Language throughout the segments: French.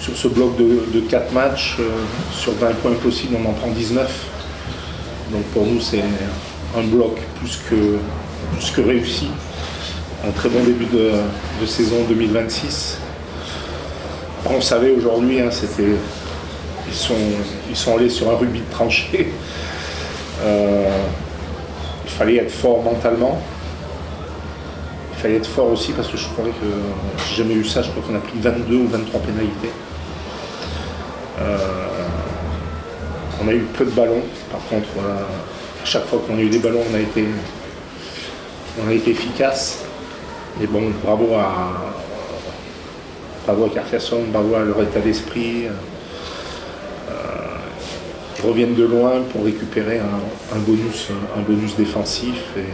sur ce bloc de 4 matchs, sur 20 points possibles, on en prend 19. Donc pour nous, c'est un bloc plus que réussi. Un très bon début de saison 2026. On savait aujourd'hui, hein, ils sont allés sur un rugby de tranchée. Il fallait être fort mentalement. Il fallait être fort aussi parce que je croyais que j'ai jamais eu ça. Je crois qu'on a pris 22 ou 23 pénalités. On a eu peu de ballons. Par contre, à chaque fois qu'on a eu des ballons, on a été efficace. Mais bon, bravo à Carcassonne, bravo à leur état d'esprit. Ils reviennent de loin pour récupérer un bonus défensif. Et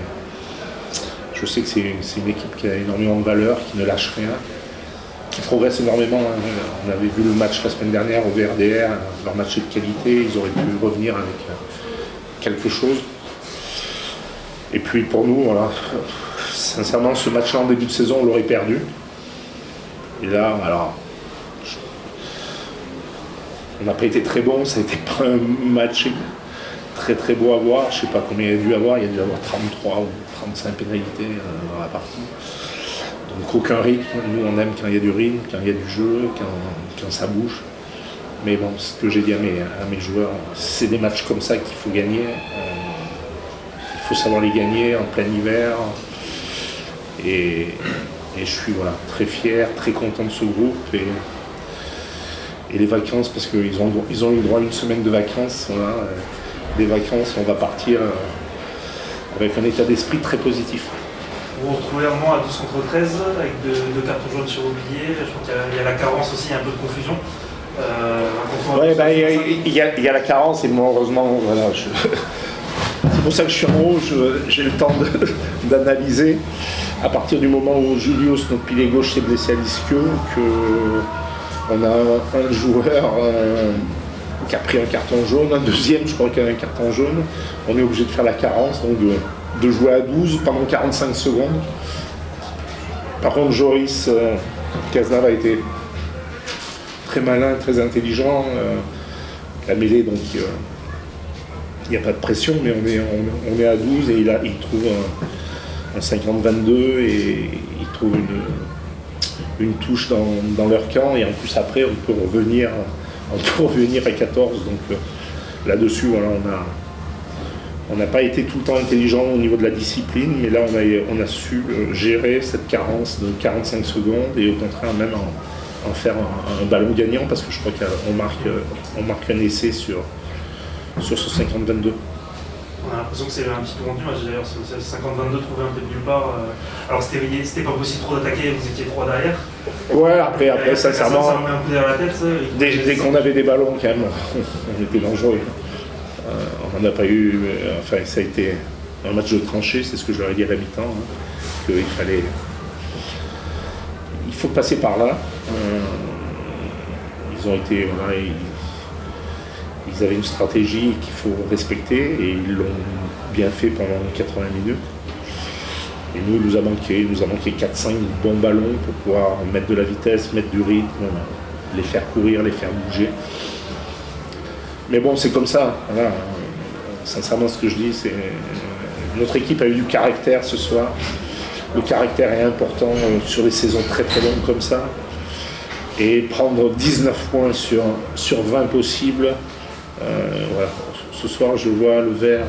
je sais que c'est une équipe qui a énormément de valeur, qui ne lâche rien, qui progresse énormément. On avait vu le match la semaine dernière au VRDR, leur match de qualité, ils auraient pu revenir avec quelque chose. Et puis pour nous, voilà, sincèrement, ce match-là en début de saison, on l'aurait perdu. Et là, alors, on n'a pas été très bon, ça n'a été pas un match très très beau à voir. Je ne sais pas combien il y a dû avoir, il y a dû avoir 33 ou 35 pénalités dans la partie. Donc aucun rythme, nous on aime quand il y a du rythme, quand il y a du jeu, quand ça bouge. Mais bon, ce que j'ai dit à mes joueurs, c'est des matchs comme ça qu'il faut gagner. Il faut savoir les gagner en plein hiver. Et je suis très fier, très content de ce groupe. Et les vacances, parce qu'ils ont eu droit à une semaine de vacances. Voilà, des vacances, on va partir avec un état d'esprit très positif. Vous vous retrouvez un moment à 12 contre 13 avec deux cartons jaunes sur oubliés. Je crois qu'il y a la carence aussi, il y a un peu de confusion. Il y a la carence et moi heureusement, voilà, c'est pour ça que je suis en haut, j'ai le temps d'analyser. À partir du moment où Julius, notre pilier gauche, s'est blessé à l'ischio, qu'on a un joueur qui a pris un carton jaune, un deuxième, je crois qu'il y a un carton jaune, on est obligé de faire la carence, donc de jouer à 12 pendant 45 secondes. Par contre, Joris Cazenave a été très malin, très intelligent. La mêlée, donc il n'y a pas de pression, mais on est à 12 et il trouve un 50-22 et il trouve une touche dans leur camp et en plus après on peut revenir à 14. Donc là-dessus, voilà, on n'a pas été tout le temps intelligent au niveau de la discipline, mais là on a su gérer cette carence de 45 secondes et au contraire même en faire un ballon gagnant parce que je crois qu'on marque un essai sur ce 50-22. On a l'impression que c'est un petit peu rendu match d'ailleurs, ce 50-22 trouvé un peu de nulle part. Alors c'était pas possible trop d'attaquer, vous étiez trop derrière. Ouais, après sincèrement, ça remet un coup derrière la tête. Dès qu'on avait des ballons quand même, on était dangereux. On n'en a pas eu, enfin ça a été un match de tranchée, c'est ce que je leur ai dit à la mi-temps, qu'il fallait. Il faut passer par là. Ils ont été. Voilà, ils avaient une stratégie qu'il faut respecter et ils l'ont bien fait pendant 80 minutes. Et nous, il nous a manqué 4-5 bons ballons pour pouvoir mettre de la vitesse, mettre du rythme, les faire courir, les faire bouger. Mais bon, c'est comme ça. Voilà. Sincèrement, ce que je dis, c'est notre équipe a eu du caractère ce soir. Le caractère est important sur des saisons très très longues comme ça. Et prendre 19 points sur 20 possibles, voilà. Ce soir, je vois le verre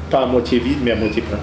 pas à moitié vide, mais à moitié plein.